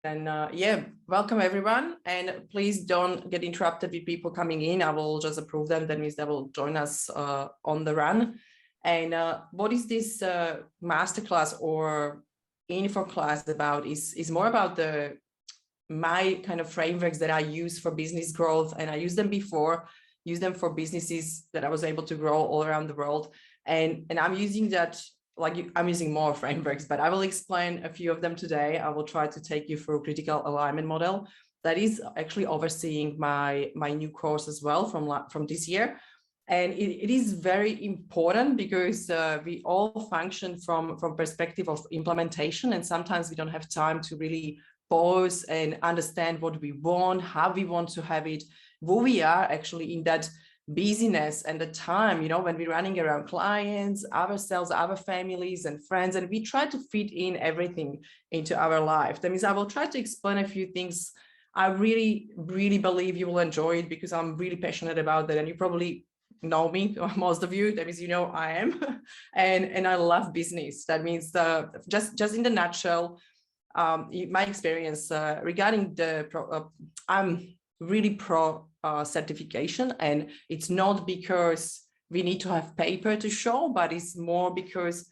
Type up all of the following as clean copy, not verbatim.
And yeah, welcome everyone. And please don't get interrupted with people coming in. I will just approve them. That means they will join us on the run. And what is this masterclass or info class about is more about my kind of frameworks that I use for business growth. And I used them before, use them for businesses that I was able to grow all around the world. And I'm using that, I'm using more frameworks, but I will explain a few of them today. I will try to take you through critical alignment model that is actually overseeing my new course as well from this year. And it is very important because we all function from perspective of implementation, and sometimes we don't have time to really pause and understand what we want, how we want to have it, who we are actually in that busyness and the time, when we're running around clients, ourselves, our families and friends, and we try to fit in everything into our life. That means I will try to explain a few things. I really, really believe you will enjoy it because I'm really passionate about that. And you probably know me, most of you, that means I am. and I love business. That means just in the nutshell, my experience regarding I'm really pro certification, and it's not because we need to have paper to show, but it's more because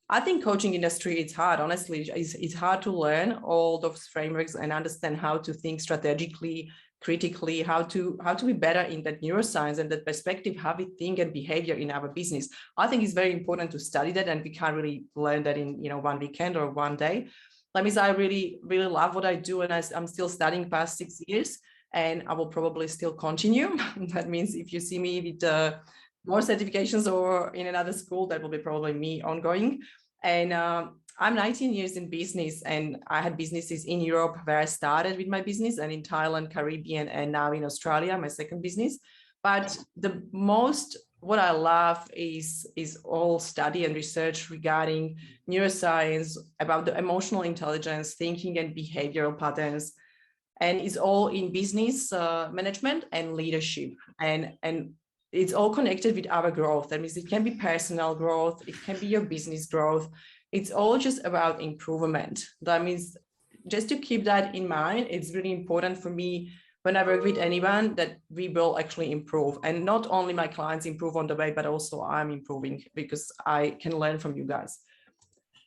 I think coaching industry, it's hard. Honestly, it's hard to learn all those frameworks and understand how to think strategically, critically, how to be better in that neuroscience and that perspective, how we think and behavior in our business. I think it's very important to study that, and we can't really learn that in one weekend or one day. That means I really, really love what I do, and I'm still studying past 6 years. And I will probably still continue. That means if you see me with more certifications or in another school, that will be probably me ongoing. And I'm 19 years in business, and I had businesses in Europe where I started with my business, and in Thailand, Caribbean, and now in Australia, my second business. But what I love is all study and research regarding neuroscience, about the emotional intelligence, thinking and behavioral patterns. And it's all in business management and leadership. And it's all connected with our growth. That means it can be personal growth, it can be your business growth. It's all just about improvement. That means just to keep that in mind, it's really important for me when I work with anyone that we will actually improve. And not only my clients improve on the way, but also I'm improving because I can learn from you guys.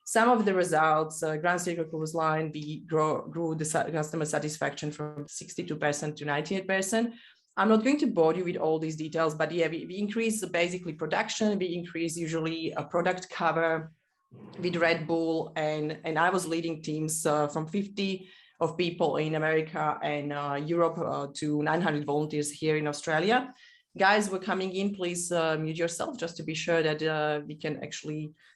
Some of the results, Grand Circle Cruise Line, we grew the customer satisfaction from 62% to 98%. I'm not going to bore you with all these details, but yeah, we increase basically production, we increase usually a product cover with Red Bull, and I was leading teams from 50 of people in America and Europe to 900 volunteers here in Australia. Guys were coming in, please mute yourself just to be sure that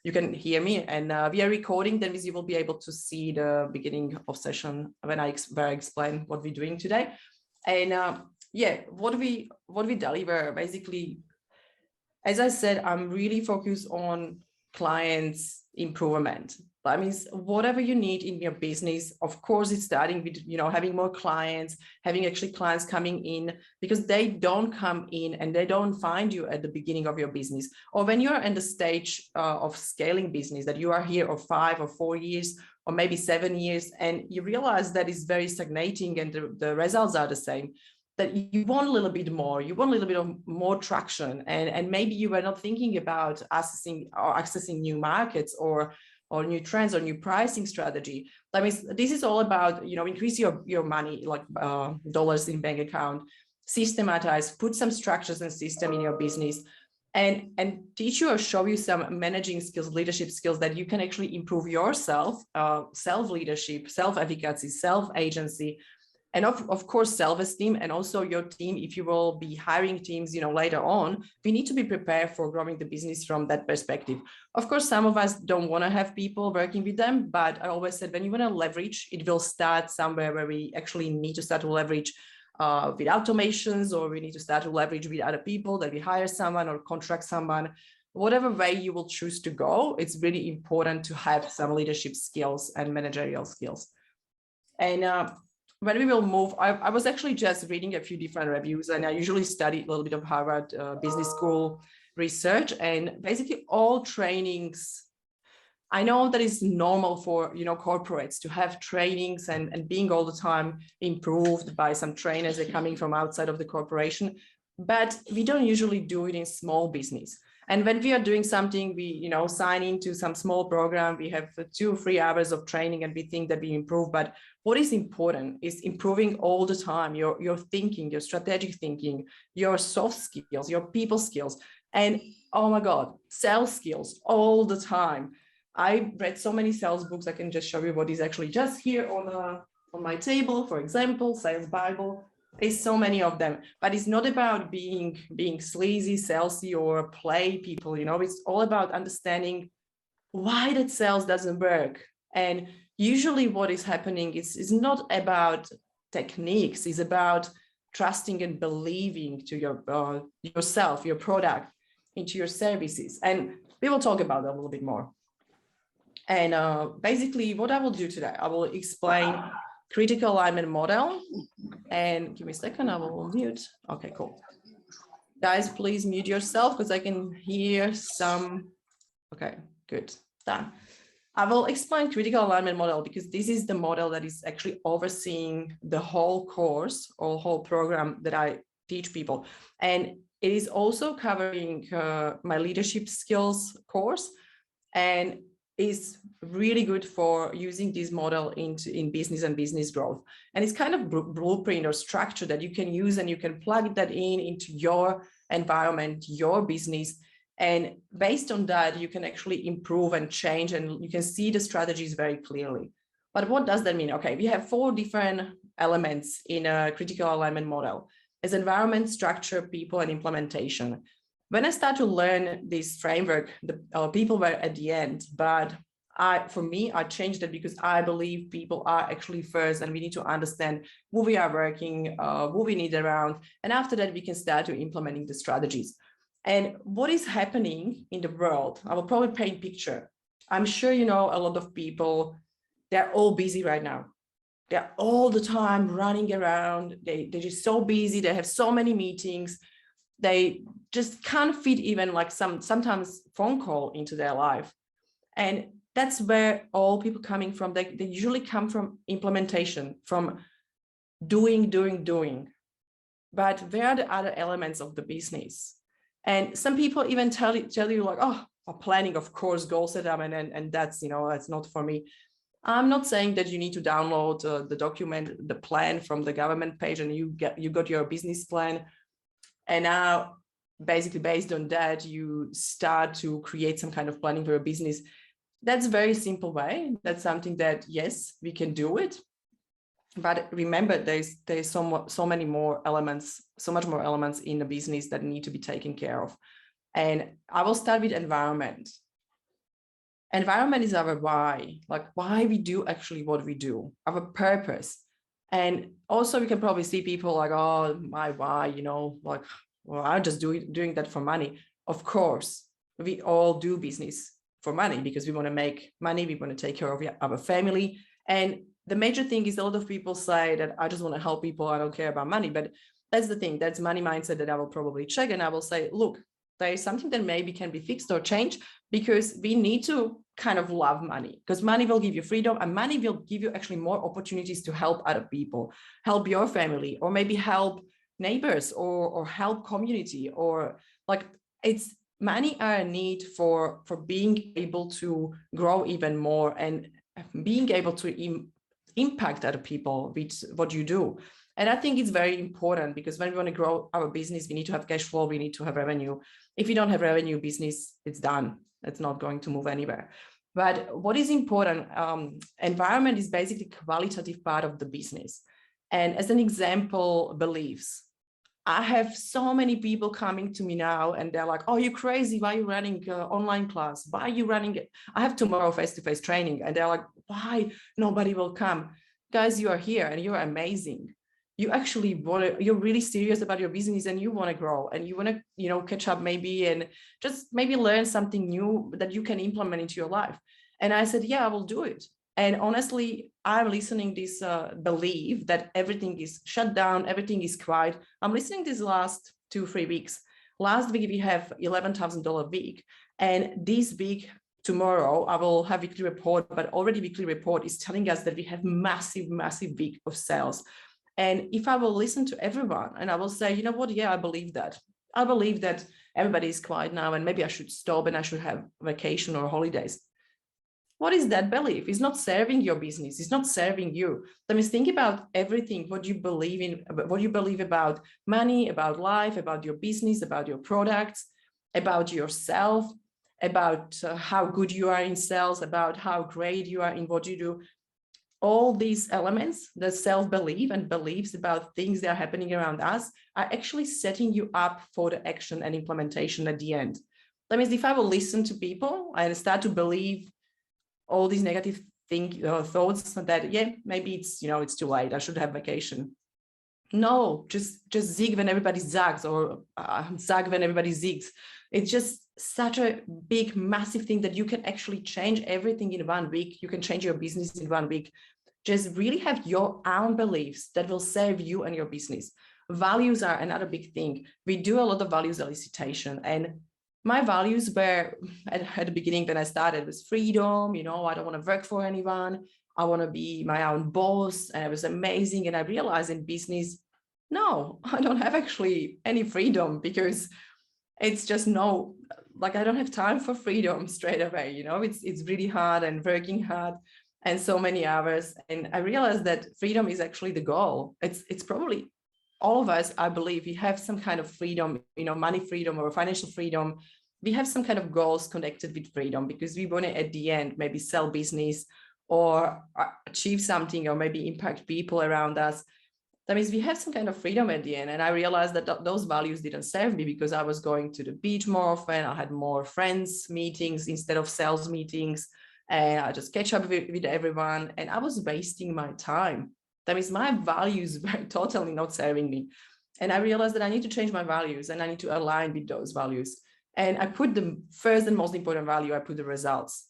you can hear me. And we are recording, that means you will be able to see the beginning of session where I explain what we're doing today. And yeah, what we deliver, basically, as I said, I'm really focused on clients' improvement. That means whatever you need in your business, of course, it's starting with, having more clients, having actually clients coming in, because they don't come in and they don't find you at the beginning of your business. Or when you're in the stage of scaling business, that you are here for 5 or 4 years, or maybe 7 years, and you realize that is very stagnating and the results are the same, that you want a little bit more, you want a little bit of more traction. And maybe you were not thinking about accessing new markets or new trends or new pricing strategy. That means this is all about, increase your money, like dollars in bank account, systematize, put some structures and system in your business, and teach you or show you some managing skills, leadership skills that you can actually improve yourself, self-leadership, self-efficacy, self-agency, and of course, self-esteem, and also your team. If you will be hiring teams, later on, we need to be prepared for growing the business from that perspective. Of course, some of us don't want to have people working with them, but I always said, when you want to leverage, it will start somewhere where we actually need to start to leverage with automations, or we need to start to leverage with other people, that we hire someone or contract someone. Whatever way you will choose to go, it's really important to have some leadership skills and managerial skills. And when we will move, I was actually just reading a few different reviews, and I usually study a little bit of Harvard Business School research, and basically all trainings I know that it's normal for, corporates to have trainings and being all the time improved by some trainers that are coming from outside of the corporation, but we don't usually do it in small business. And when we are doing something, we, sign into some small program, we have 2 or 3 hours of training and we think that we improve. But what is important is improving all the time, your thinking, your strategic thinking, your soft skills, your people skills, and oh my God, sales skills all the time. I read so many sales books. I can just show you what is actually just here on my table. For example, Sales Bible. There's so many of them, but it's not about being sleazy, salesy, or play people. It's all about understanding why that sales doesn't work. And usually, what is happening is not about techniques. It's about trusting and believing to your yourself, your product, into your services. And we will talk about that a little bit more. And basically, what I will do today, I will explain critical alignment model. And give me a second, I will mute. Okay, cool. Guys, please mute yourself because I can hear some. Okay, good, done. I will explain critical alignment model because this is the model that is actually overseeing the whole course or whole program that I teach people. And it is also covering my leadership skills course, and is really good for using this model in business and business growth. And it's kind of blueprint or structure that you can use, and you can plug that into your environment, your business. And based on that, you can actually improve and change, and you can see the strategies very clearly. But what does that mean? Okay, we have 4 different elements in a critical alignment model. As environment, structure, people, and implementation. When I start to learn this framework, the people were at the end, but for me, I changed it because I believe people are actually first, and we need to understand who we are working, who we need around. And after that, we can start to implementing the strategies. And what is happening in the world, I will probably paint a picture. I'm sure a lot of people, they're all busy right now. They're all the time running around. They're just so busy. They have so many meetings. They just can't fit even like sometimes phone call into their life. And that's where all people coming from. They usually come from implementation, from doing. But where are the other elements of the business? And some people even tell you like, oh, planning, of course, goal setup, and that's, that's not for me. I'm not saying that you need to download the document, the plan from the government page, and you got your business plan. And now, basically, based on that, you start to create some kind of planning for your business. That's a very simple way. That's something that, yes, we can do it. But remember, there's so many more elements, so much more elements in the business that need to be taken care of. And I will start with environment. Environment is our why, like why we do actually what we do, our purpose. And also we can probably see people like, oh, my why, like, well, I'm just doing that for money. Of course, we all do business for money because we want to make money. We want to take care of our family. And the major thing is a lot of people say that I just want to help people. I don't care about money. But that's the thing. That's money mindset that I will probably check. And I will say, look, there is something that maybe can be fixed or changed, because we need to kind of love money, because money will give you freedom, and money will give you actually more opportunities to help other people, help your family, or maybe help neighbors or help community, or like it's money are a need for being able to grow even more and being able to impact other people with what you do. And I think it's very important, because when we want to grow our business, we need to have cash flow, we need to have revenue. If you don't have revenue, business, it's done. It's not going to move anywhere. But what is important, environment is basically qualitative part of the business. And as an example, beliefs. I have so many people coming to me now and they're like, oh, you're crazy. Why are you running online class? Why are you running it? I have tomorrow face-to-face training. And they're like, why? Nobody will come. Guys, you are here and you're amazing. You actually you're really serious about your business and you want to grow and you want to, catch up maybe and just maybe learn something new that you can implement into your life. And I said, yeah, I will do it. And honestly, I'm listening this belief that everything is shut down, everything is quiet. I'm listening this last 2-3 weeks. Last week, we have $11,000 week. And this week, tomorrow I will have weekly report, but already weekly report is telling us that we have massive week of sales. And if I will listen to everyone and I will say, you know what, yeah, I believe that everybody is quiet now and maybe I should stop and I should have vacation or holidays. What is that belief? It's not serving your business. It's not serving you. That means think about everything, what you believe in, what you believe about money, about life, about your business, about your products, about yourself, about how good you are in sales, about how great you are in what you do. All these elements, the self-belief and beliefs about things that are happening around us, are actually setting you up for the action and implementation at the end. That means if I will listen to people and start to believe all these negative thoughts that, yeah, maybe it's, it's too late, I should have vacation. No, just zig when everybody zags, or zag when everybody zigs. It's just such a big, massive thing that you can actually change everything in 1 week. You can change your business in 1 week. Just really have your own beliefs that will serve you and your business. Values are another big thing. We do a lot of values elicitation, and my values were at the beginning when I started was freedom. I don't want to work for anyone. I want to be my own boss. And it was amazing. And I realized in business, no, I don't have actually any freedom, because it's just I don't have time for freedom straight away. It's really hard and working hard and so many hours. And I realized that freedom is actually the goal. It's probably all of us, I believe, we have some kind of freedom, money freedom or financial freedom. We have some kind of goals connected with freedom, because we want to, at the end, maybe sell business or achieve something, or maybe impact people around us. That means we have some kind of freedom at the end. And I realized that those values didn't serve me, because I was going to the beach more often. I had more friends meetings instead of sales meetings. And I just catch up with everyone. And I was wasting my time. That means my values were totally not serving me. And I realized that I need to change my values, and I need to align with those values. And I put the first and most important value, I put the results.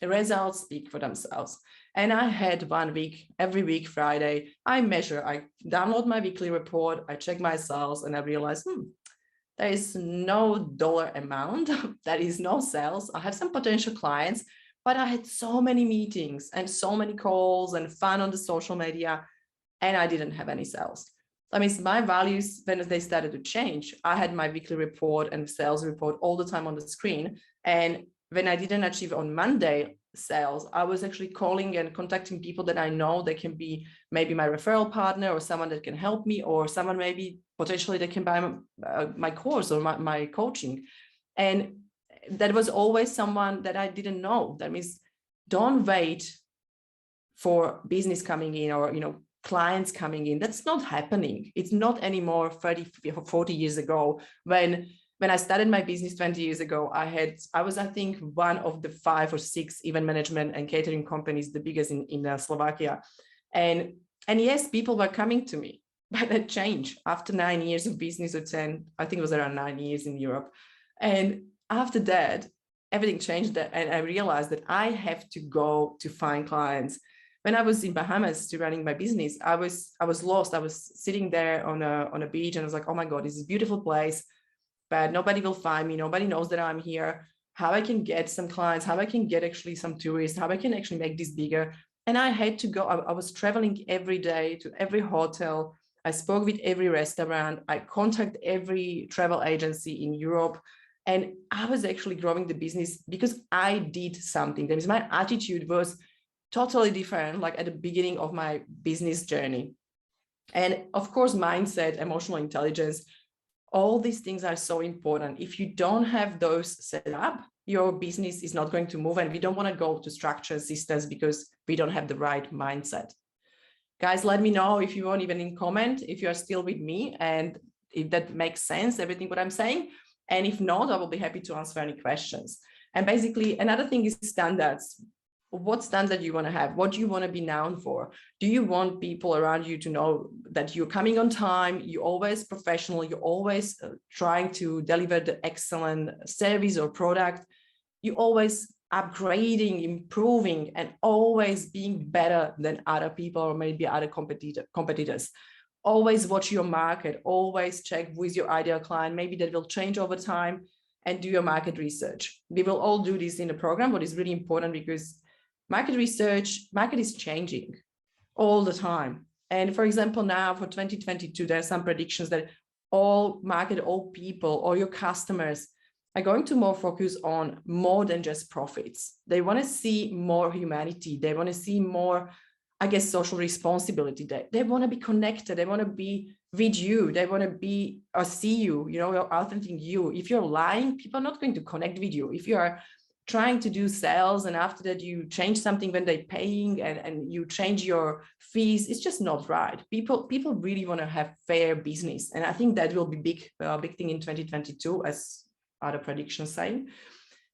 The results speak for themselves. And I had 1 week, every week, Friday, I measure, I download my weekly report, I check my sales, and I realize, there is no dollar amount, there is no sales. I have some potential clients, but I had so many meetings and so many calls and fun on the social media, and I didn't have any sales. That means my values, when they started to change, I had my weekly report and sales report all the time on the screen. And when I didn't achieve on Monday sales, I was actually calling and contacting people that I know that can be maybe my referral partner, or someone that can help me, or someone maybe potentially that can buy my course or my coaching. And that was always someone that I didn't know. That means don't wait for business coming in, or, clients coming in. That's not happening. It's not anymore 30 or 40 years ago. When I started my business 20 years ago, I was, I think, one of the 5 or 6 event management and catering companies, the biggest in Slovakia. And yes, people were coming to me, but that changed after 9 years of business, or 10, I think it was around 9 years in Europe. And after that, everything changed, and I realized that I have to go to find clients. When I was in Bahamas to running my business, I was lost. I was sitting there on a beach, and I was like, oh my God, this is a beautiful place, but nobody will find me. Nobody knows that I'm here. How I can get some clients, how I can get actually some tourists, how I can actually make this bigger. And I had to go. I was traveling every day to every hotel. I spoke with every restaurant. I contacted every travel agency in Europe. And I was actually growing the business because I did something. That means my attitude was totally different, like at the beginning of my business journey. And of course, mindset, emotional intelligence, all these things are so important. If you don't have those set up, your business is not going to move. And we don't want to go to structured systems because we don't have the right mindset. Guys, let me know if you want, even in comment, if you are still with me and if that makes sense, everything what I'm saying. And if not, I will be happy to answer any questions. And basically, another thing is standards. What standard you want to have? What do you want to be known for? Do you want people around you to know that you're coming on time, you're always professional, you're always trying to deliver the excellent service or product, you're always upgrading, improving, and always being better than other people or maybe other competitors? Always watch your market, always check who is your ideal client. Maybe that will change over time. and do your market research. We will all do this in the program, but it's really important because market is changing all the time. And for example, now for 2022, there are some predictions that all people, all your customers are going to more focus on more than just profits. They want to see more humanity. They want to see more, I guess, social responsibility. They want to be connected. They want to be with you. They want to be or see you, your authentic you. If you're lying, people are not going to connect with you. If you are trying to do sales and after that you change something when they're paying and you change your fees, it's just not right. People really want to have fair business. And I think that will be big thing in 2022, as other predictions say.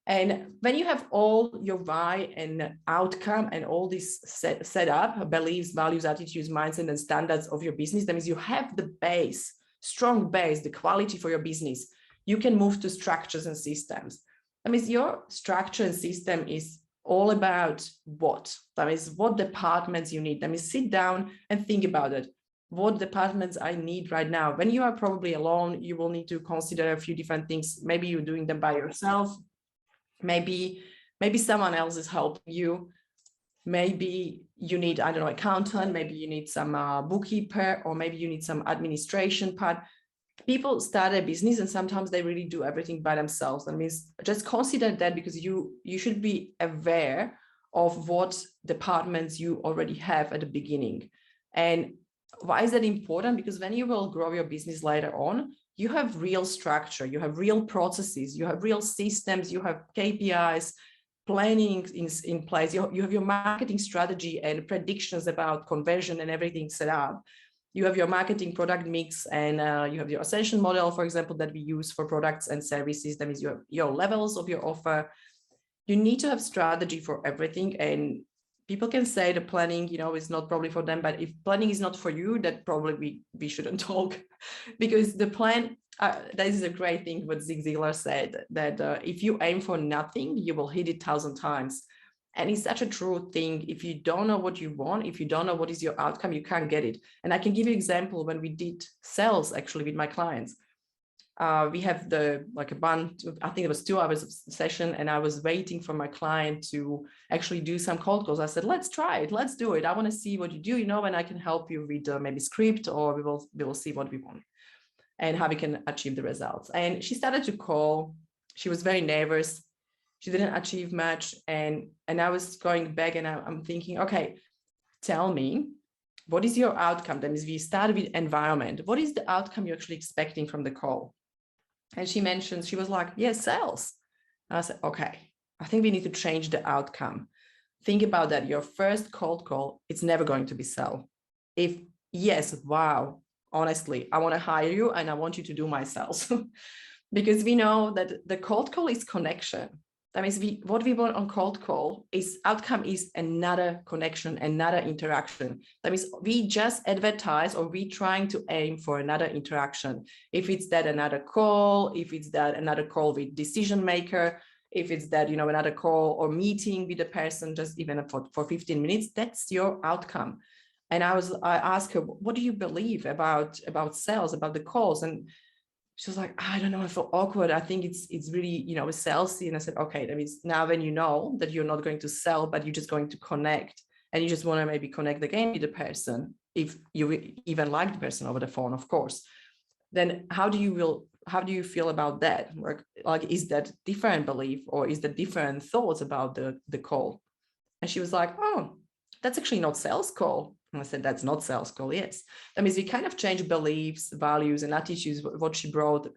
And when you have all your why and outcome and all this set up, beliefs, values, attitudes, mindset, and standards of your business, that means you have the base, strong base, the quality for your business. You can move to structures and systems. That means your structure and system is all about what? That means what departments you need. That means sit down and think about it. What departments I need right now? When you are probably alone, you will need to consider a few different things. Maybe you're doing them by yourself. Maybe someone else is helping you. Maybe you need, I don't know, accountant. Maybe you need some bookkeeper, or maybe you need some administration part. People start a business and sometimes they really do everything by themselves. That means just consider that, because you should be aware of what departments you already have at the beginning. And why is that important? Because when you will grow your business later on, you have real structure, you have real processes, you have real systems, you have KPIs, planning in place, you have your marketing strategy and predictions about conversion and everything set up. You have your marketing product mix, and you have your ascension model, for example, that we use for products and services. That means you have your levels of your offer. You need to have strategy for everything. And people can say the planning, is not probably for them, but if planning is not for you, that probably we shouldn't talk, because the plan, that is a great thing what Zig Ziglar said, that if you aim for nothing, you will hit it 1,000 times. And it's such a true thing. If you don't know what you want, if you don't know what is your outcome, you can't get it. And I can give you an example when we did sales actually with my clients. We have a bunch, I think it was 2 hours of session, and I was waiting for my client to actually do some cold calls. I said, let's try it. Let's do it. I want to see what you do, and I can help you with maybe script, or we will see what we want and how we can achieve the results. And she started to call. She was very nervous. She didn't achieve much. And I was going back and I'm thinking, okay, tell me, what is your outcome? That means we started with environment. What is the outcome you're actually expecting from the call? And she mentioned, she was like, yes, sales. And I said, okay, I think we need to change the outcome. Think about that. Your first cold call, it's never going to be sell. If yes, wow, honestly, I want to hire you and I want you to do my sales. Because we know that the cold call is connection. That means what we want on cold call is outcome is another connection, another interaction. That means we just advertise, or we trying to aim for another interaction. If it's that another call, if it's that another call with decision maker, if it's that, another call or meeting with the person, just even for 15 minutes, that's your outcome. And I asked her, what do you believe about sales, about the calls? And she was like, I don't know, I feel awkward. I think it's really, salesy. And I said, okay, that means now when you know that you're not going to sell, but you're just going to connect, and you just want to maybe connect again with the person, if you even like the person over the phone, of course, then how do you feel about that? Like, is that different belief, or is that different thoughts about the call? And she was like, oh, that's actually not sales call. And I said, that's not sales call. Yes. That means we kind of change beliefs, values, and attitudes, what she brought.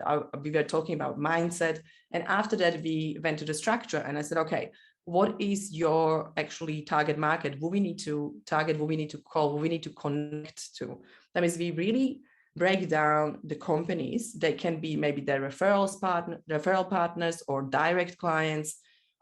We were talking about mindset. And after that, we went to the structure. And I said, okay, what is your actually target market? Who we need to target, who we need to call, who we need to connect to? That means we really break down the companies. They can be maybe their referral partners, or direct clients,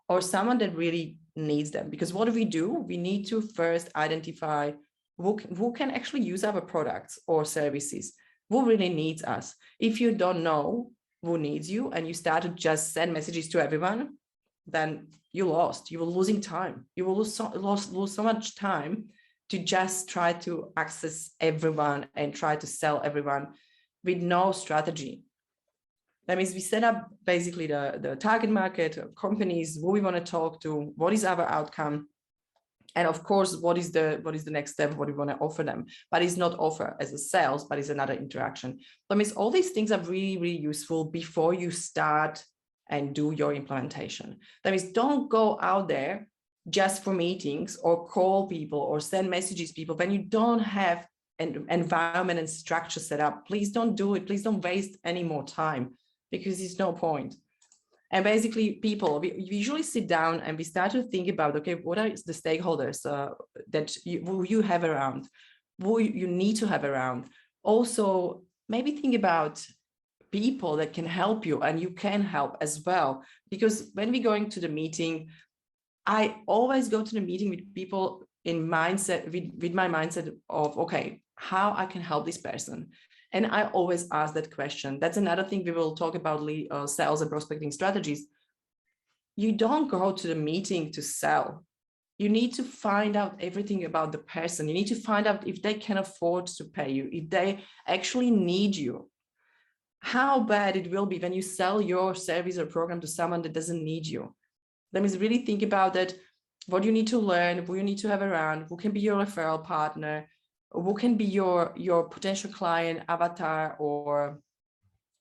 or someone that really needs them. Because what do? We need to first identify who can actually use our products or services, who really needs us. If you don't know who needs you and you start to just send messages to everyone, then you will losing time. You will lose so much time to just try to access everyone and try to sell everyone with no strategy. That means we set up basically the target market, companies, who we want to talk to, what is our outcome, and of course, what is the next step, what we want to offer them. But it's not offer as a sales, but it's another interaction. That means all these things are really, really useful before you start and do your implementation. That means don't go out there just for meetings or call people or send messages people when you don't have an environment and structure set up. Please don't do it. Please don't waste any more time, because there's no point. And basically, people, we usually sit down and we start to think about, okay, what are the stakeholders that you have around, who you need to have around. Also, maybe think about people that can help you, and you can help as well. Because when we're going to the meeting, I always go to the meeting with people in mindset, with my mindset of, okay, how I can help this person. And I always ask that question. That's another thing we will talk about, sales and prospecting strategies. You don't go to the meeting to sell. You need to find out everything about the person. You need to find out if they can afford to pay you, if they actually need you. How bad it will be when you sell your service or program to someone that doesn't need you. Let me really think about that. What you need to learn, who you need to have around, who can be your referral partner, who can be your potential client, avatar, or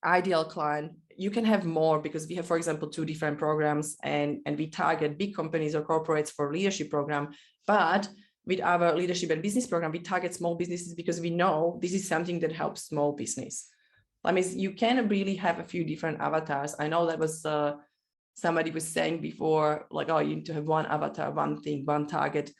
ideal client. You can have more, because we have, for example, 2 different programs, and we target big companies or corporates for leadership program. But with our leadership and business program, we target small businesses because we know this is something that helps small business. I mean, you can really have a few different avatars. I know that was somebody was saying before, like, oh, you need to have one avatar, one thing, one target.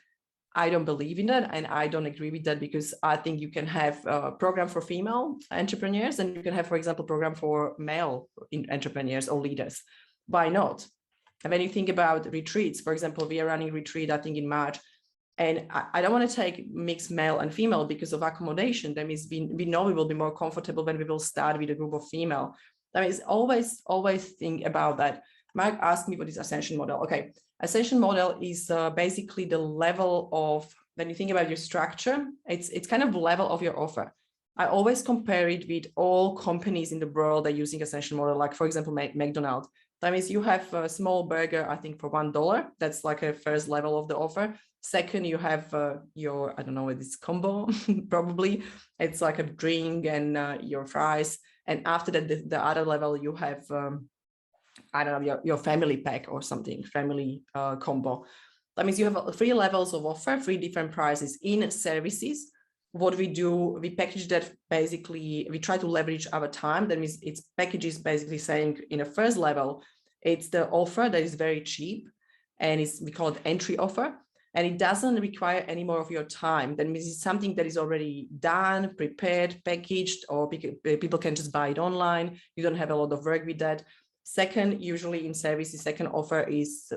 I don't believe in that, and I don't agree with that, because I think you can have a program for female entrepreneurs, and you can have, for example, a program for male entrepreneurs or leaders. Why not? And when you think about retreats, for example, we are running a retreat, I think in March, and I don't want to take mixed male and female because of accommodation. That means we know we will be more comfortable when we will start with a group of female. That means always think about that. Mark asked me what is ascension model. Okay, ascension model is basically the level of, when you think about your structure, it's kind of the level of your offer. I always compare it with all companies in the world that are using ascension model, like, for example, McDonald's. That means you have a small burger, I think, for $1. That's like a first level of the offer. Second, you have your, I don't know what it's combo, probably. It's like a drink and your fries. And after that, the other level, you have, I don't know, your family pack or something, family combo. That means you have 3 levels of offer, 3 different prices in services. What we do, we package that, basically, we try to leverage our time. That means it's packages basically saying in a first level, it's the offer that is very cheap, and we call it entry offer. And it doesn't require any more of your time. That means it's something that is already done, prepared, packaged, or people can just buy it online. You don't have a lot of work with that. Second, usually in services, second offer is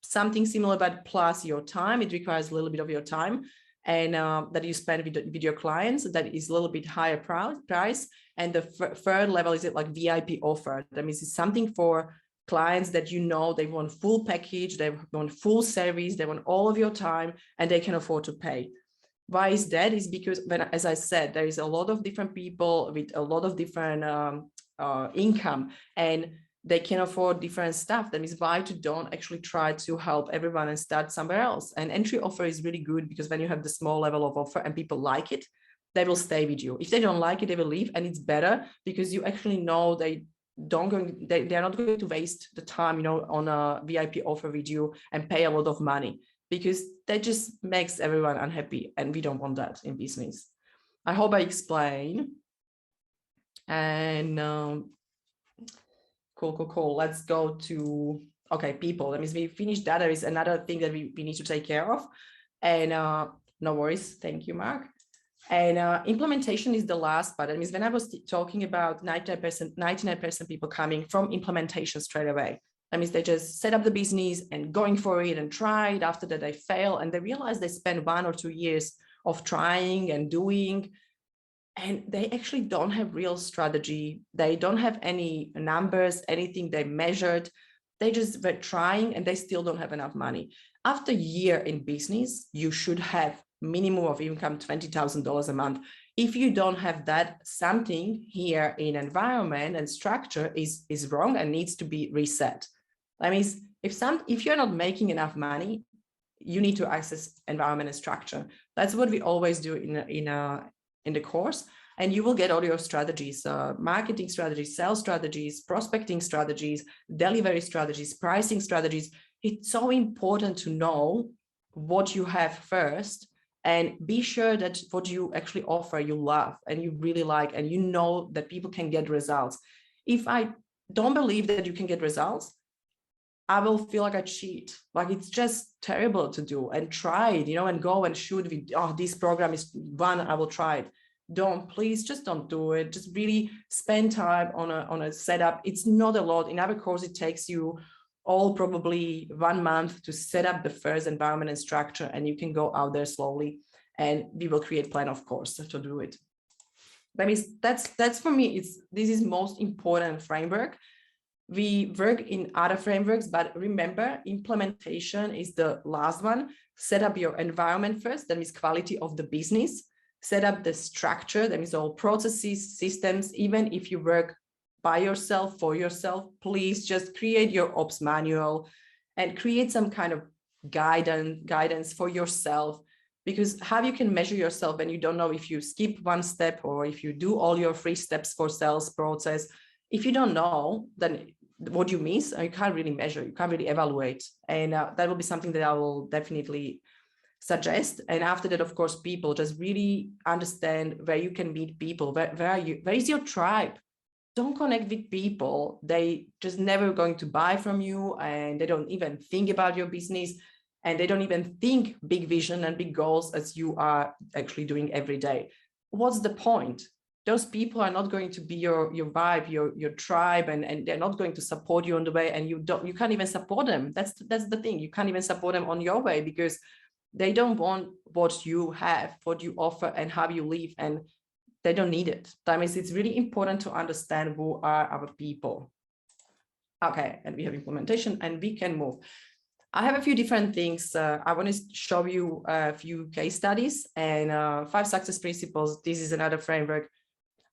something similar, but plus your time. It requires a little bit of your time, and that you spend with your clients. That is a little bit higher price. And the third level is like VIP offer. That means it's something for clients that you know they want full package, they want full service, they want all of your time, and they can afford to pay. Why is that? Is because, as I said, there is a lot of different people with a lot of different income, and they can afford different stuff. That means why don't actually try to help everyone and start somewhere else? And entry offer is really good, because when you have the small level of offer and people like it, they will stay with you. If they don't like it, they will leave. And it's better because you actually know they're not going to waste the time, on a VIP offer with you and pay a lot of money, because that just makes everyone unhappy, and we don't want that in business. I hope I explain. And cool. Let's go to, okay, people. That means we finished that. There is another thing that we need to take care of. And no worries. Thank you, Mark. And implementation is the last part. That means when I was talking about 99% people coming from implementation straight away. That means they just set up the business and going for it and try it. After that, they fail, and they realize they spend 1 or 2 years of trying and doing, and they actually don't have real strategy. They don't have any numbers, anything they measured. They just were trying, and they still don't have enough money. After a year in business, you should have minimum of income $20,000 a month. If you don't have that, something here in environment and structure is wrong and needs to be reset. That means if you're not making enough money, you need to access environment and structure. That's what we always do in the course. And you will get all your strategies, marketing strategies, sales strategies, prospecting strategies, delivery strategies, pricing strategies. It's so important to know what you have first and be sure that what you actually offer, you love and you really like, and you know that people can get results. If I don't believe that you can get results, I will feel like I cheat. Like it's just terrible to do, and try it, and go and shoot with, this program is one, I will try it. Please just don't do it. Just really spend time on a setup. It's not a lot. In our course, it takes you all probably 1 month to set up the first environment and structure, and you can go out there slowly, and we will create plan, of course, to do it. That means that's for me, this is most important framework. We work in other frameworks, but remember, implementation is the last one. Set up your environment first, that means quality of the business. Set up the structure, that means all processes, systems. Even if you work by yourself, for yourself, please just create your ops manual and create some kind of guidance for yourself, because how you can measure yourself when you don't know if you skip one step or if you do all your 3 steps for sales process. If you don't know, then what you miss, you can't really measure, you can't really evaluate. And that will be something that I will definitely suggest. And after that, of course, people just really understand where you can meet people. Where is your tribe? Don't connect with people. They just never going to buy from you, and they don't even think about your business, and they don't even think big vision and big goals as you are actually doing every day. What's the point? Those people are not going to be your vibe, your tribe, and they're not going to support you on the way, and you can't even support them. That's the thing. You can't even support them on your way, because they don't want what you have, what you offer, and how you live, and they don't need it. That means it's really important to understand who are our people. Okay, and we have implementation, and we can move. I have a few different things. I want to show you a few case studies and 5 success principles. This is another framework,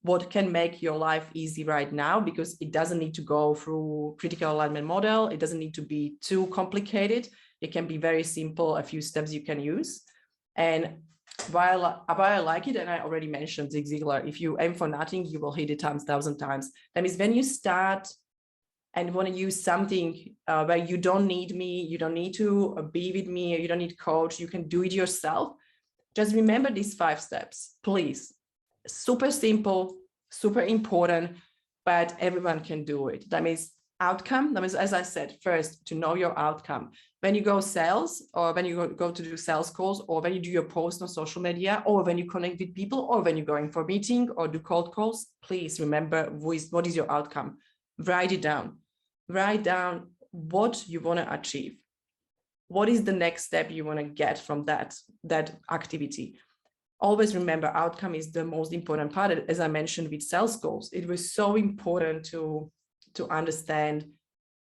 what can make your life easy right now, because it doesn't need to go through critical alignment model. It doesn't need to be too complicated. It can be very simple, a few steps you can use. And while I like it, and I already mentioned Zig Ziglar, if you aim for nothing, you will hit it 1,000 times. That means when you start and want to use something where you don't need me, you don't need to be with me, or you don't need coach, you can do it yourself. Just remember these 5 steps, please. Super simple, super important, but everyone can do it. That means outcome. That means, as I said, first, to know your outcome. When you go sales, or when you go to do sales calls, or when you do your post on social media, or when you connect with people, or when you're going for a meeting or do cold calls, please remember what is your outcome. Write it down. Write down what you want to achieve. What is the next step you want to get from that activity? Always remember, outcome is the most important part. As I mentioned with sales goals, it was so important to understand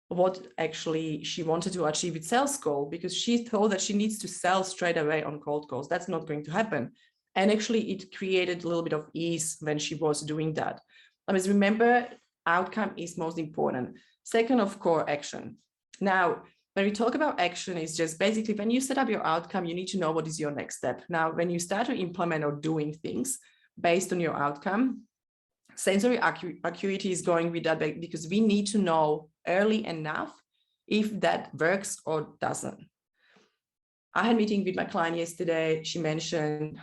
what actually she wanted to achieve with sales goal, because she thought that she needs to sell straight away on cold calls. That's not going to happen. And actually it created a little bit of ease when she was doing that. I mean, remember, outcome is most important. Second, of course, action. Now, when we talk about action, it's just basically when you set up your outcome, you need to know what is your next step. Now, when you start to implement or doing things based on your outcome, sensory acuity is going with that, because we need to know early enough if that works or doesn't. I had a meeting with my client yesterday. She mentioned,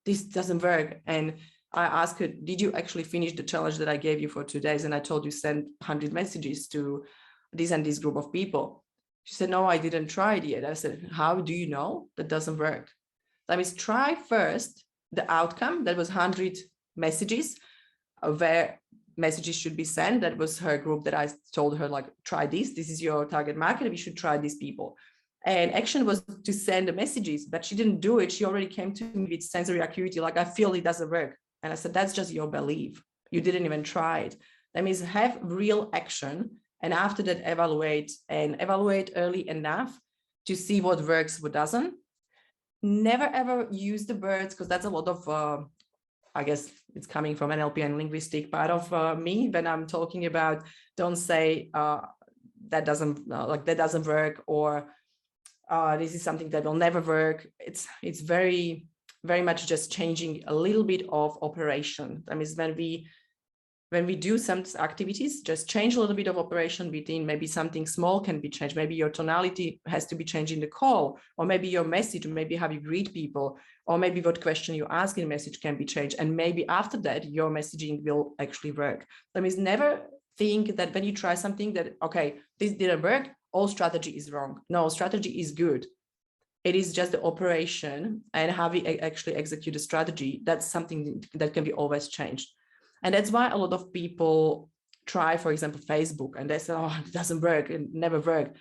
this doesn't work. And I asked her, did you actually finish the challenge that I gave you for 2 days? And I told you send 100 messages to this and this group of people. She said, no, I didn't try it yet. I said, how do you know that doesn't work? That means try first the outcome. That was 100 messages where messages should be sent. That was her group that I told her, like, try this. This is your target market. We should try these people. And action was to send the messages, but she didn't do it. She already came to me with sensory acuity, like, I feel it doesn't work. And I said, that's just your belief. You didn't even try it. That means have real action. And after that, evaluate early enough to see what works, what doesn't. Never, ever use the words, because that's a lot of I guess it's coming from NLP and linguistic part of me when I'm talking about, don't say that doesn't work, or this is something that will never work. It's very, very much just changing a little bit of operation. That means when we do some activities, just change a little bit of operation within. Maybe something small can be changed. Maybe your tonality has to be changed in the call, or maybe your message, or maybe how you greet people, or maybe what question you ask in message can be changed. And maybe after that, your messaging will actually work. That means never think that when you try something that, okay, this didn't work, all strategy is wrong. No, strategy is good. It is just the operation and how we actually execute a strategy. That's something that can be always changed. And that's why a lot of people try, for example, Facebook, and they say, oh, it doesn't work, it never worked.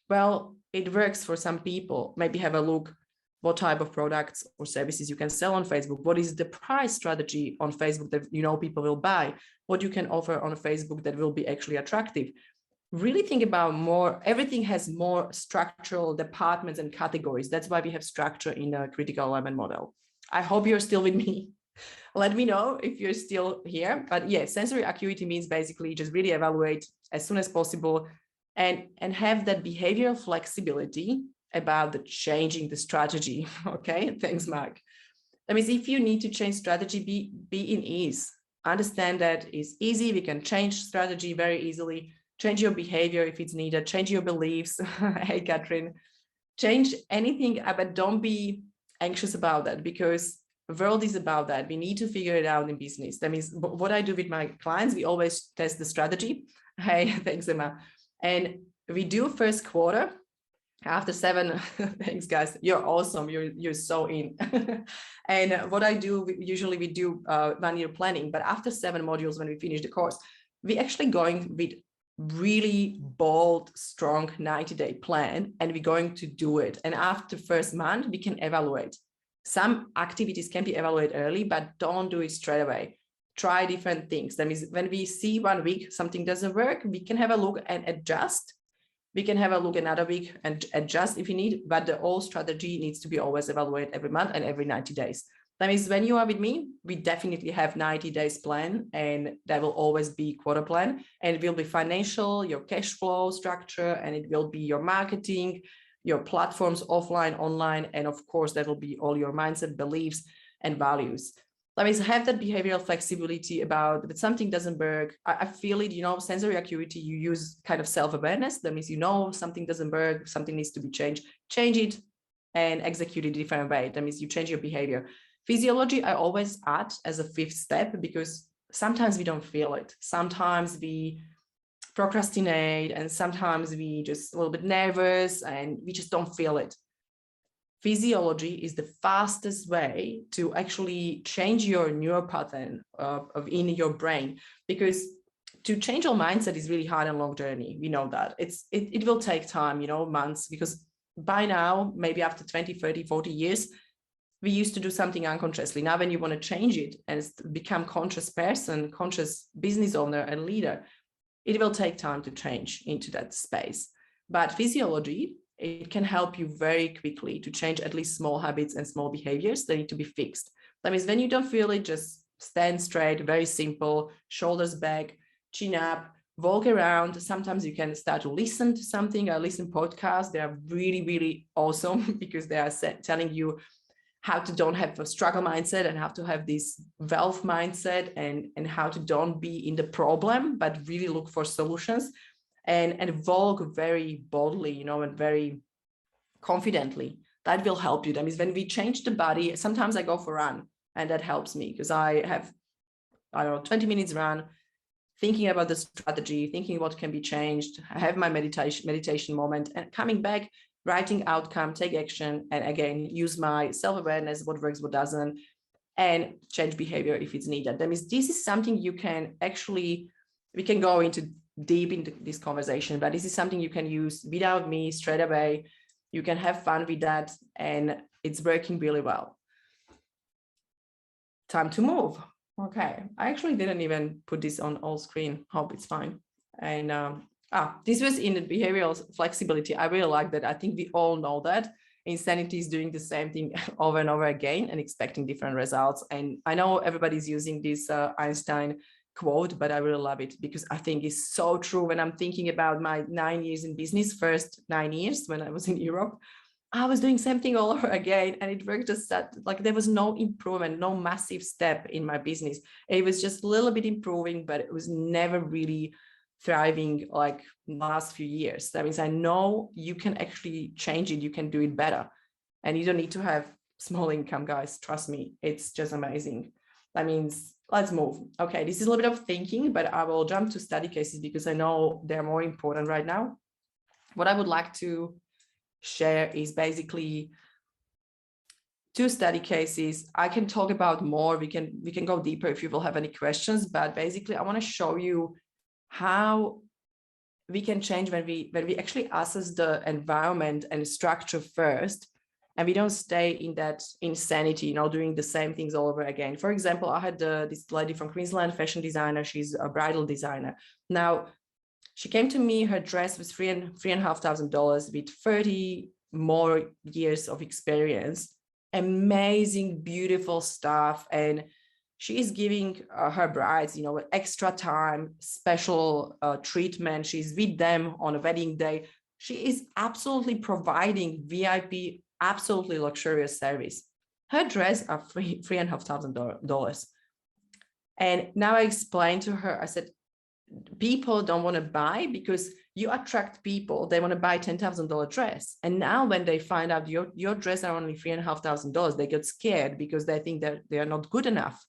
Well, it works for some people. Maybe have a look what type of products or services you can sell on Facebook. What is the price strategy on Facebook that people will buy? What you can offer on Facebook that will be actually attractive? Really think about more. Everything has more structural departments and categories. That's why we have structure in a critical element model. I hope you're still with me. Let me know if you're still here. But yeah, sensory acuity means basically just really evaluate as soon as possible and have that behavioral flexibility about the changing the strategy. Okay, thanks, Mark. That means if you need to change strategy, be in ease. Understand that it's easy. We can change strategy very easily. Change your behavior if it's needed. Change your beliefs. Hey, Catherine. Change anything, but don't be anxious about that, because the world is about that. We need to figure it out in business. That means what I do with my clients, we always test the strategy. Hey, thanks, Emma. And we do first quarter. After 7, thanks, guys. You're awesome. You're so in. And what I do, usually we do 1 year planning, but after 7 modules, when we finish the course, we actually going with really bold, strong 90-day plan, and we're going to do it. And after first month, we can evaluate. Some activities can be evaluated early, but don't do it straight away. Try different things. That means when we see 1 week something doesn't work, we can have a look and adjust. We can have a look another week and adjust if you need, but the whole strategy needs to be always evaluated every month and every 90 days. That means when you are with me, we definitely have 90 days plan, and that will always be quarter plan, and it will be financial, your cash flow structure, and it will be your marketing, your platforms, offline, online, and of course, that will be all your mindset, beliefs, and values. That means have that behavioral flexibility about if something doesn't work. I feel it, sensory acuity, you use kind of self-awareness. That means something doesn't work, something needs to be changed, change it and execute it a different way. That means you change your behavior. Physiology, I always add as a 5th step, because sometimes we don't feel it. Sometimes we procrastinate, and sometimes we just a little bit nervous and we just don't feel it. Physiology is the fastest way to actually change your neural pattern in your brain, because to change our mindset is really hard and long journey. We know that it will take time, months, because by now, maybe after 20, 30, 40 years, we used to do something unconsciously. Now, when you want to change it and become conscious person, conscious business owner and leader, it will take time to change into that space. But physiology, it can help you very quickly to change at least small habits and small behaviors that need to be fixed. That means when you don't feel it, just stand straight, very simple, shoulders back, chin up, walk around. Sometimes you can start to listen to something. I listen podcasts. They are really, really awesome because they are telling you how to don't have a struggle mindset and how to have this wealth mindset, and how to don't be in the problem, but really look for solutions and walk very boldly, and very confidently. That will help you. That means when we change the body, sometimes I go for a run, and that helps me because I have, 20 minutes run, thinking about the strategy, thinking what can be changed. I have my meditation moment, and coming back, writing outcome, take action, and again, use my self-awareness, what works, what doesn't, and change behavior if it's needed. That means this is something you can actually, we can go into deep into this conversation, but this is something you can use without me straight away. You can have fun with that, and it's working really well. Time to move. Okay, I actually didn't even put this on all screen. Hope it's fine. And this was in the behavioral flexibility. I really like that. I think we all know that insanity is doing the same thing over and over again and expecting different results. And I know everybody's using this Einstein quote, but I really love it because I think it's so true. When I'm thinking about my 9 years in business, first 9 years when I was in Europe, I was doing same thing all over again, and it worked just that, like, there was no improvement, no massive step in my business. It was just a little bit improving, but it was never really thriving like last few years. That means I know you can actually change it, you can do it better, and you don't need to have small income, guys. Trust me, it's just amazing. That means let's move. Okay, this is a little bit of thinking, but I will jump to study cases because I know they're more important right now. What I would like to share is basically 2 study cases. I can talk about more. We can go deeper if you will have any questions, but basically I want to show you how we can change when we actually assess the environment and structure first, and we don't stay in that insanity, doing the same things all over again. For example, I had this lady from Queensland, fashion designer. She's a bridal designer. Now, she came to me, her dress was $3,500 with 30 more years of experience, amazing, beautiful stuff. And she is giving her brides, extra time, special treatment. She's with them on a wedding day. She is absolutely providing VIP, absolutely luxurious service. Her dress are $3,500. And now I explained to her, I said, people don't want to buy because you attract people. They want to buy $10,000 dress. And now when they find out your dress are only $3,500, they get scared because they think that they are not good enough.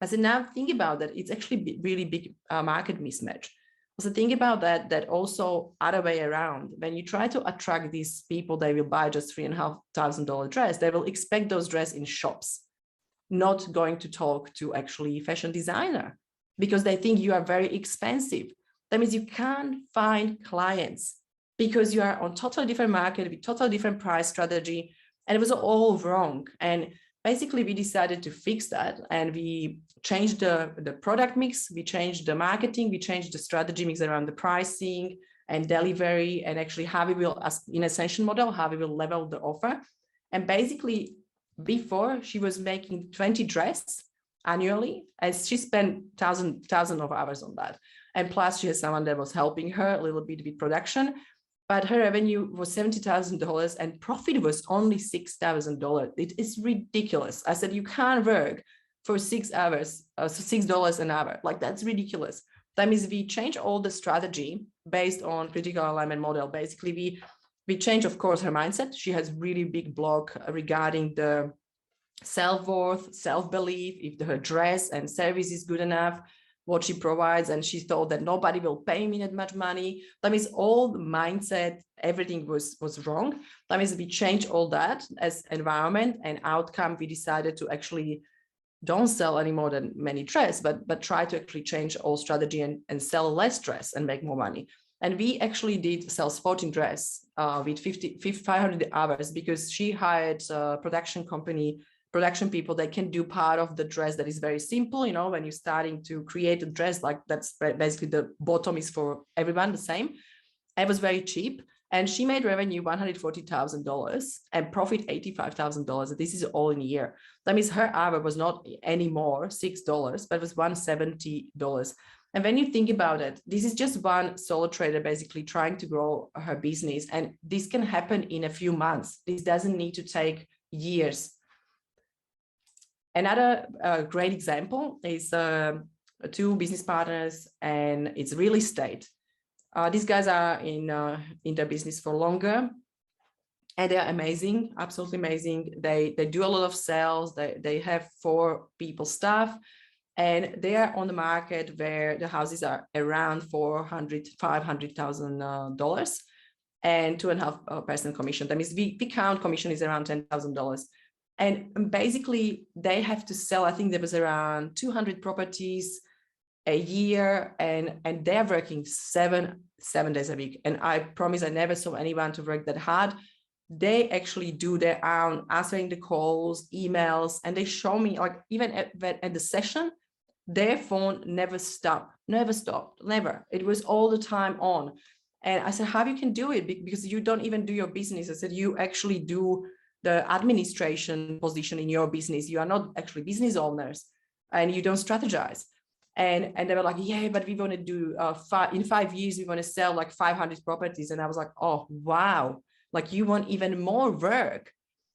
I said, now think about that. It's actually really big market mismatch. So think about that also other way around. When you try to attract these people, they will buy just $3,500 dress. They will expect those dress in shops, not going to talk to actually fashion designer, because they think you are very expensive. That means you can't find clients because you are on totally different market with totally different price strategy. And it was all wrong. And basically we decided to fix that. And we changed the product mix. We changed the marketing. We changed the strategy mix around the pricing and delivery, and actually how we will, as in Ascension model, how we will level the offer. And basically before she was making 20 dresses annually, and she spent thousand of hours on that. And plus she has someone that was helping her a little bit with production, but her revenue was $70,000 and profit was only $6,000. It is ridiculous. I said, you can't work for 6 hours, so $6 an hour. Like, that's ridiculous. That means we change all the strategy based on critical alignment model. Basically we change, of course, her mindset. She has really big block regarding the self-worth, self-belief, if her dress and service is good enough, what she provides, and she thought that nobody will pay me that much money. That means all the mindset, everything was wrong. That means we changed all that as environment and outcome. We decided to actually don't sell any more than many dress, but try to actually change all strategy and sell less dress and make more money. And we actually did sell 14 dress with 500 hours, because she hired a production people that can do part of the dress that is very simple. When you're starting to create a dress, like, that's basically the bottom is for everyone the same. It was very cheap. And she made revenue $140,000 and profit $85,000. This is all in a year. That means her hour was not anymore $6, but it was $170. And when you think about it, this is just one solo trader basically trying to grow her business. And this can happen in a few months. This doesn't need to take years. Another great example is 2 business partners, and it's real estate. These guys are in their business for longer, and they're amazing, absolutely amazing. They do a lot of sales. They have 4 people staff, and they are on the market where the houses are around $500,000 and 2.5% commission. That means we count commission is around $10,000. And basically they have to sell, I think there was around 200 properties a year, and they're working seven days a week. And I promise I never saw anyone to work that hard. They actually do their own answering the calls, emails, and they show me, like, even at the session, their phone never stopped. It was all the time on. And I said, how you can do it? Because you don't even do your business. I said, you actually do the administration position in your business. You are not actually business owners and you don't strategize. And they were like, yeah, but we want to do in 5 years, we want to sell like 500 properties. And I was like, oh, wow. Like you want even more work.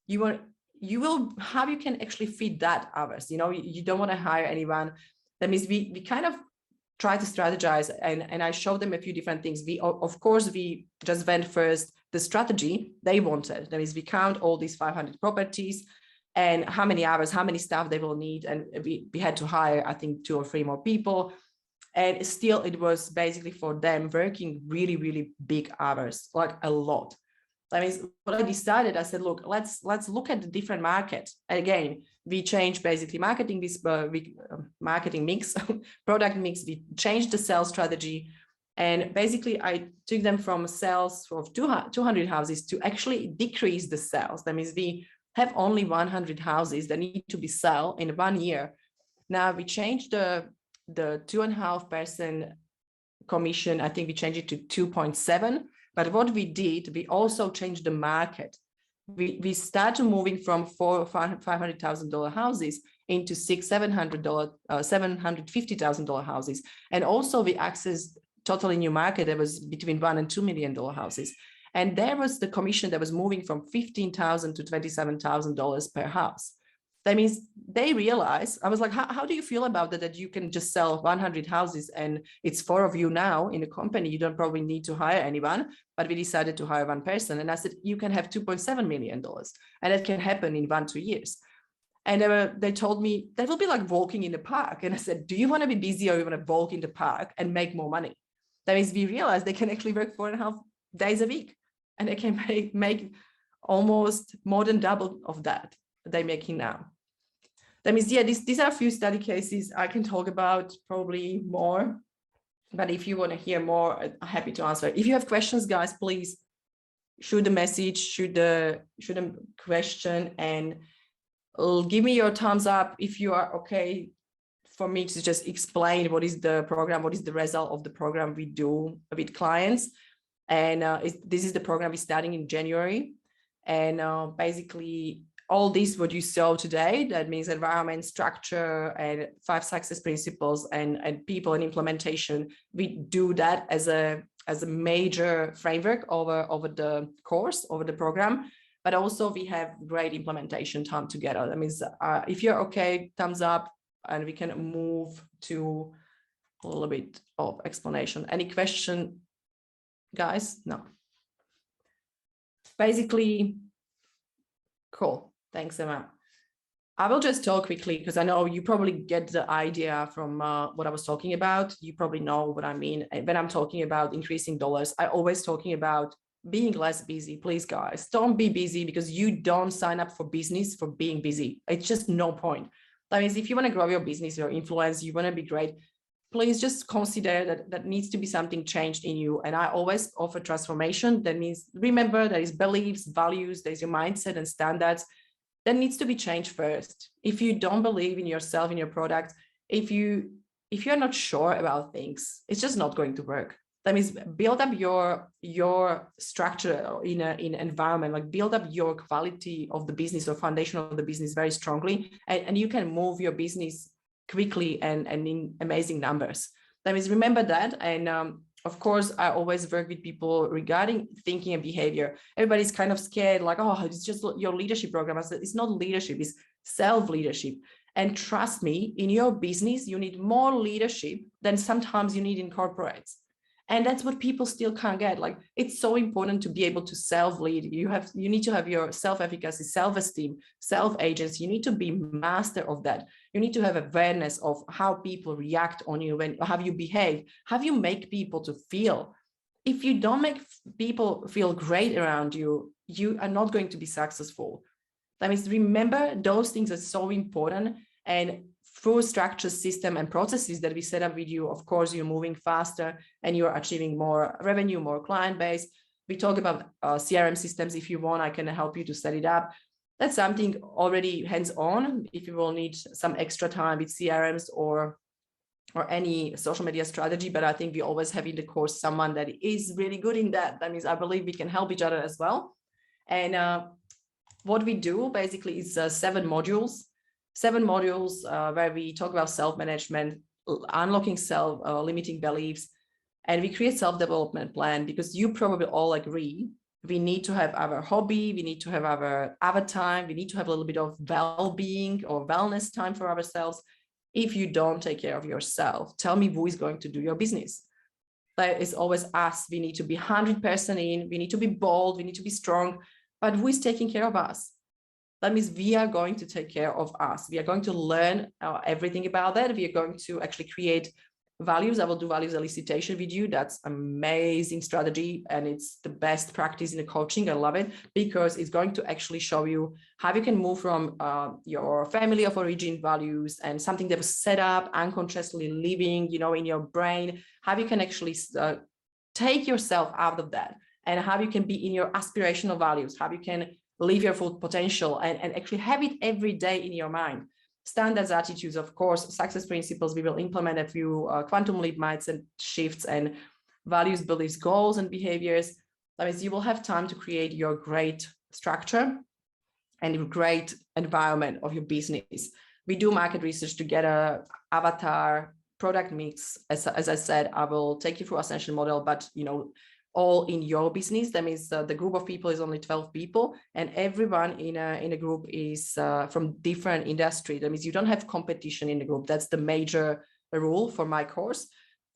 How you can actually fit that hours, you don't want to hire anyone. That means we kind of try to strategize, and I showed them a few different things. Of course, we just went first the strategy they wanted. That means we count all these 500 properties and how many hours, how many staff they will need. And we had to hire, I think, 2 or 3 more people. And still it was basically for them working really, really big hours, like a lot. That means what I decided, I said, look, let's look at the different markets. Again, we changed basically marketing mix, product mix. We changed the sales strategy. And basically I took them from sales of 200 houses to actually decrease the sales. That means we have only 100 houses that need to be sold in 1 year. Now we changed the 2.5% commission. I think we changed it to 2.7. But what we did, we also changed the market. We started moving from $500,000 houses into $750,000 houses. And also we accessed totally new market that was between $1 and $2 million houses. And there was the commission that was moving from $15,000 to $27,000 per house. That means they realize, I was like, how do you feel about that you can just sell 100 houses and it's 4 of you now in the company, you don't probably need to hire anyone, but we decided to hire 1 person. And I said, you can have $2.7 million and it can happen in 1-2 years. And they told me that will be like walking in the park. And I said, do you want to be busy or you want to walk in the park and make more money? That means we realized they can actually work 4.5 days a week and they can make almost more than double of that they're making now. That means, yeah, these are a few study cases I can talk about probably more, but if you want to hear more, I'm happy to answer. If you have questions, guys, please shoot a message, shoot a question, and give me your thumbs up if you are okay for me to just explain what is the program, what is the result of the program we do with clients. And this is the program we're starting in January. And basically, all this what you saw today, that means environment, structure, and 5 success principles, and people and implementation. We do that as a major framework over the course, over the program. But also we have great implementation time together. That means if you're okay, thumbs up, and we can move to a little bit of explanation. Any question, guys? No. Basically, cool. Thanks, Emma. I will just talk quickly because I know you probably get the idea from what I was talking about. You probably know what I mean. When I'm talking about increasing dollars, I always talking about being less busy. Please, guys, don't be busy because you don't sign up for business for being busy. It's just no point. That means if you want to grow your business, your influence, you want to be great, please just consider that needs to be something changed in you. And I always offer transformation. That means, remember, there is beliefs, values, there's your mindset and standards that needs to be changed first. If you don't believe in yourself, in your product, if you're not sure about things, it's just not going to work. That means build up your structure in an environment, like build up your quality of the business or foundation of the business very strongly, and you can move your business quickly and in amazing numbers. That means remember that. And of course, I always work with people regarding thinking and behavior. Everybody's kind of scared, like, oh, it's just your leadership program. I said, it's not leadership, it's self-leadership. And trust me, in your business, you need more leadership than sometimes you need in corporates. And that's what people still can't get. Like, it's so important to be able to self-lead. You need to have your self-efficacy, self-esteem, self-agency. You need to be master of that. You need to have awareness of how people react on you, how you behave, how you make people to feel. If you don't make people feel great around you, you are not going to be successful. That means remember those things are so important. And through structure, system, and processes that we set up with you, of course, you're moving faster and you're achieving more revenue, more client base. We talk about CRM systems. If you want, I can help you to set it up. That's something already hands-on. If you will need some extra time with CRMs or or any social media strategy, but I think we always have in the course someone that is really good in that. That means I believe we can help each other as well. And what we do basically is 7 modules where we talk about self-management, unlocking limiting beliefs, and we create self-development plan, because you probably all agree we need to have our hobby, we need to have our time, we need to have a little bit of well-being or wellness time for ourselves. If you don't take care of yourself, tell me who is going to do your business. That is always us. We need to be 100% in, we need to be bold, we need to be strong, but who is taking care of us? That means we are going to take care of us. We are going to learn everything about that. We are going to actually create values. I will do values elicitation with you. That's amazing strategy, and it's the best practice in the coaching. I love it because it's going to actually show you how you can move from your family of origin values and something that was set up unconsciously living, in your brain, how you can actually take yourself out of that, and how you can be in your aspirational values, how you can live your full potential and actually have it every day in your mind. Standards, attitudes, of course, success principles. We will implement a few quantum leap mindset shifts and values, beliefs, goals, and behaviors. That means you will have time to create your great structure and your great environment of your business. We do market research together, avatar, product mix. As I said, I will take you through ascension model, but all in your business. That means the group of people is only 12 people, and everyone in a group is from different industry. That means you don't have competition in the group. That's the major rule for my course,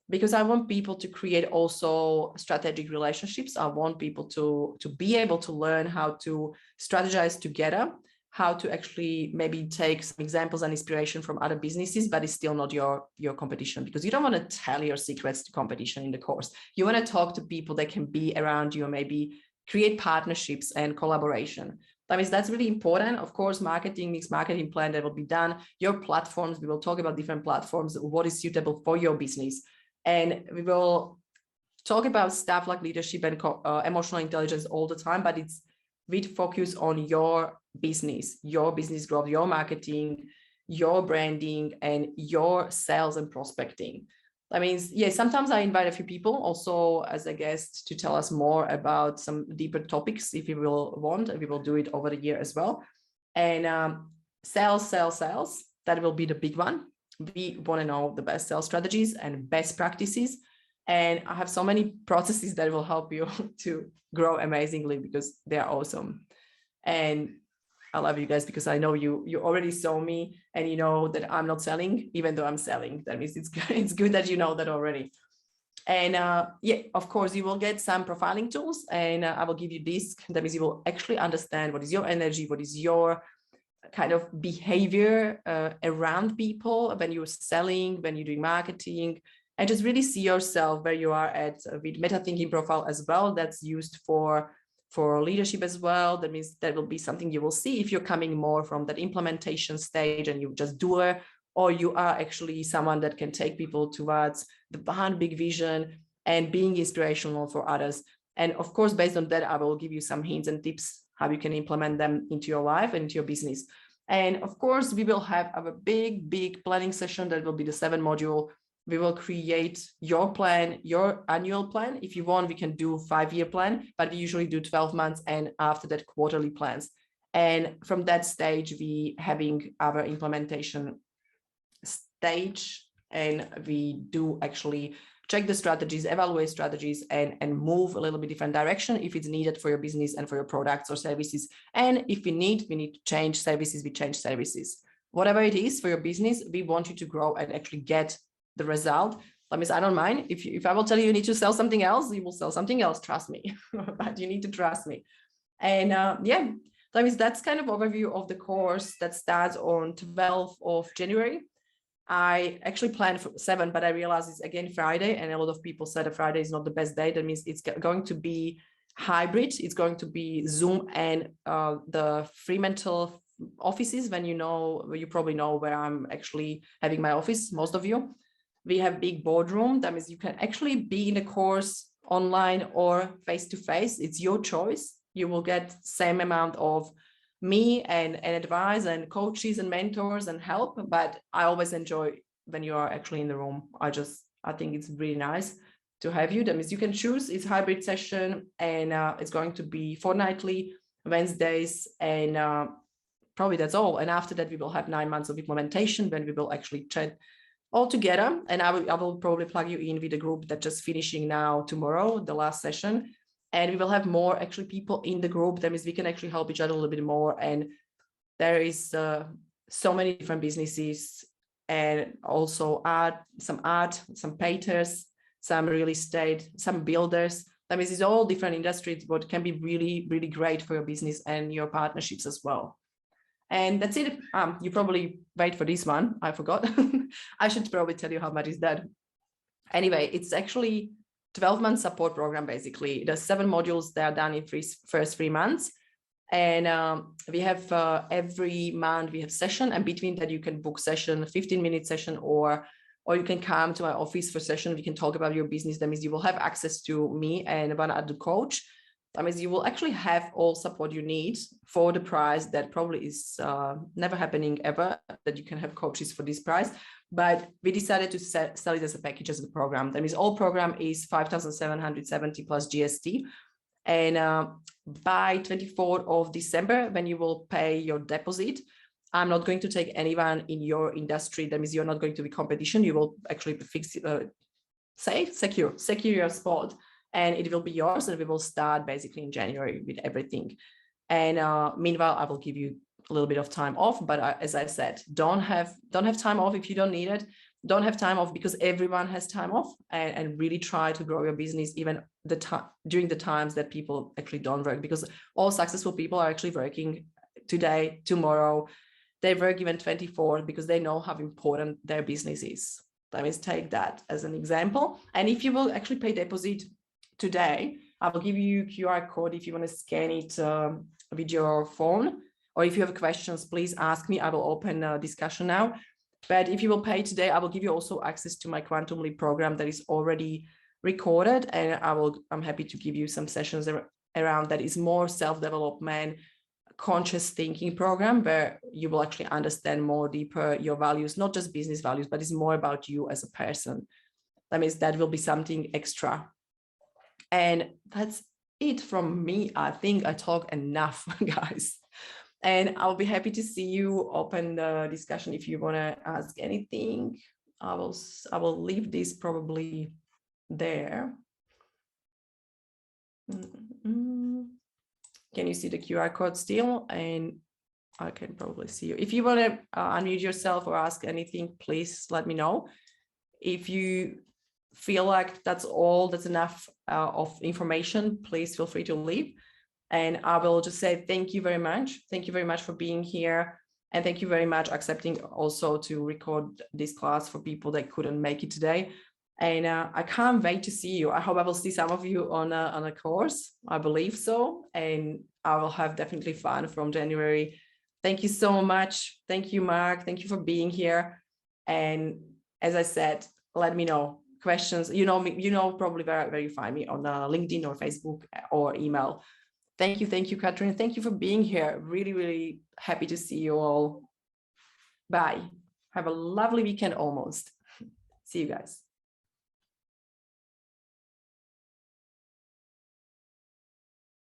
because I want people to create also strategic relationships. I want people to be able to learn how to strategize together, how to actually maybe take some examples and inspiration from other businesses, but it's still not your competition, because you don't want to tell your secrets to competition in the course. You want to talk to people that can be around you, maybe create partnerships and collaboration. That means that's really important. Of course, marketing, mixed marketing plan that will be done. Your platforms, we will talk about different platforms, what is suitable for your business. And we will talk about stuff like leadership and emotional intelligence all the time, but it's with focus on your business growth, your marketing, your branding, and your sales and prospecting. That means, yeah, sometimes I invite a few people also as a guest to tell us more about some deeper topics. If you will want, we will do it over the year as well. And sales, that will be the big one. We want to know the best sales strategies and best practices. And I have so many processes that will help you to grow amazingly, because they are awesome. And I love you guys, because I know you already saw me and you know that I'm not selling, even though I'm selling. That means it's good that you know that already. And yeah, of course, you will get some profiling tools, and I will give you this. That means you will actually understand what is your energy, what is your kind of behavior around people when you're selling, when you're doing marketing, and just really see yourself where you are at with meta thinking profile as well. That's used for leadership as well. That means that will be something you will see if you're coming more from that implementation stage and you just doer, or you are actually someone that can take people towards the one big vision and being inspirational for others. And of course, based on that, I will give you some hints and tips how you can implement them into your life and into your business. And of course, we will have a big planning session that will be the 7 module. We will create your plan, your annual plan. If you want, we can do 5-year plan, but we usually do 12 months, and after that, quarterly plans. And from that stage, we having our implementation stage, and we do actually check the strategies, evaluate strategies, and move a little bit different direction if it's needed for your business and for your products or services. And if we need to change services, we change services. Whatever it is for your business, we want you to grow and actually get the result. That means I don't mind if I will tell you you need to sell something else, you will sell something else, trust me. But you need to trust me. And yeah, that means that's kind of overview of the course that starts on 12th of January. I actually planned for 7, but I realized it's again Friday, and a lot of people said a Friday is not the best day. That means it's going to be hybrid. It's going to be Zoom and the Fremantle offices. When you probably know where I'm actually having my office, most of you. We have big boardroom. That means you can actually be in a course online or face-to-face. It's your choice. You will get same amount of me and advice and coaches and mentors and help, but I always enjoy when you are actually in the room. I think it's really nice to have you. That means you can choose. It's hybrid session, and it's going to be fortnightly, Wednesdays, and probably that's all. And after that, we will have 9 months of implementation when we will actually chat all together. And I will probably plug you in with a group that's just finishing now tomorrow, the last session. And we will have more actually people in the group. That means we can actually help each other a little bit more. And there is so many different businesses, and also some painters, some real estate, some builders. That means it's all different industries, but can be really, really great for your business and your partnerships as well. And that's it. You probably wait for this one. I forgot. I should probably tell you how much is that. Anyway, it's actually 12-month support program, basically. There's 7 modules that are done in first 3 months. And we have every month we have session, and between that you can book session, 15-minute session, or you can come to my office for session. We can talk about your business. That means you will have access to me and one other coach. That means you will actually have all support you need for the price that probably is never happening ever, that you can have coaches for this price. But we decided to sell it as a package, as a program. That means all program is 5,770 plus GST. And by 24th of December, when you will pay your deposit, I'm not going to take anyone in your industry. That means you're not going to be competition. You will actually fix secure your spot, and it will be yours. And we will start basically in January with everything. And meanwhile, I will give you a little bit of time off. But as I said, don't have time off if you don't need it. Don't have time off, because everyone has time off, and really try to grow your business even during the times that people actually don't work, because all successful people are actually working today, tomorrow. They work even 24 because they know how important their business is. That means take that as an example. And if you will actually pay deposit today, I will give you QR code if you want to scan it with your phone, or if you have questions, please ask me. I will open a discussion now. But if you will pay today, I will give you also access to my Quantum Leap program that is already recorded. And I'm happy to give you some sessions around that. Is more self-development, conscious thinking program, where you will actually understand more deeper your values, not just business values, but it's more about you as a person. That means that will be something extra. And that's it from me. I think I talk enough, guys. And I'll be happy to see you open the discussion if you want to ask anything. I will leave this probably there. Can you see the QR code still? And I can probably see you. If you want to unmute yourself or ask anything, please let me know. If you feel like that's enough of information, please feel free to leave. And I will just say thank you very much. Thank you very much for being here. And thank you very much accepting also to record this class for people that couldn't make it today. And I can't wait to see you. I hope I will see some of you on a course. I believe so. And I will have definitely fun from January. Thank you so much. Thank you, Mark. Thank you for being here. And as I said, let me know questions. You know me, probably where you find me on LinkedIn or Facebook or email. Thank you, Catherine. Thank you for being here. Really, really happy to see you all. Bye. Have a lovely weekend almost. See you guys.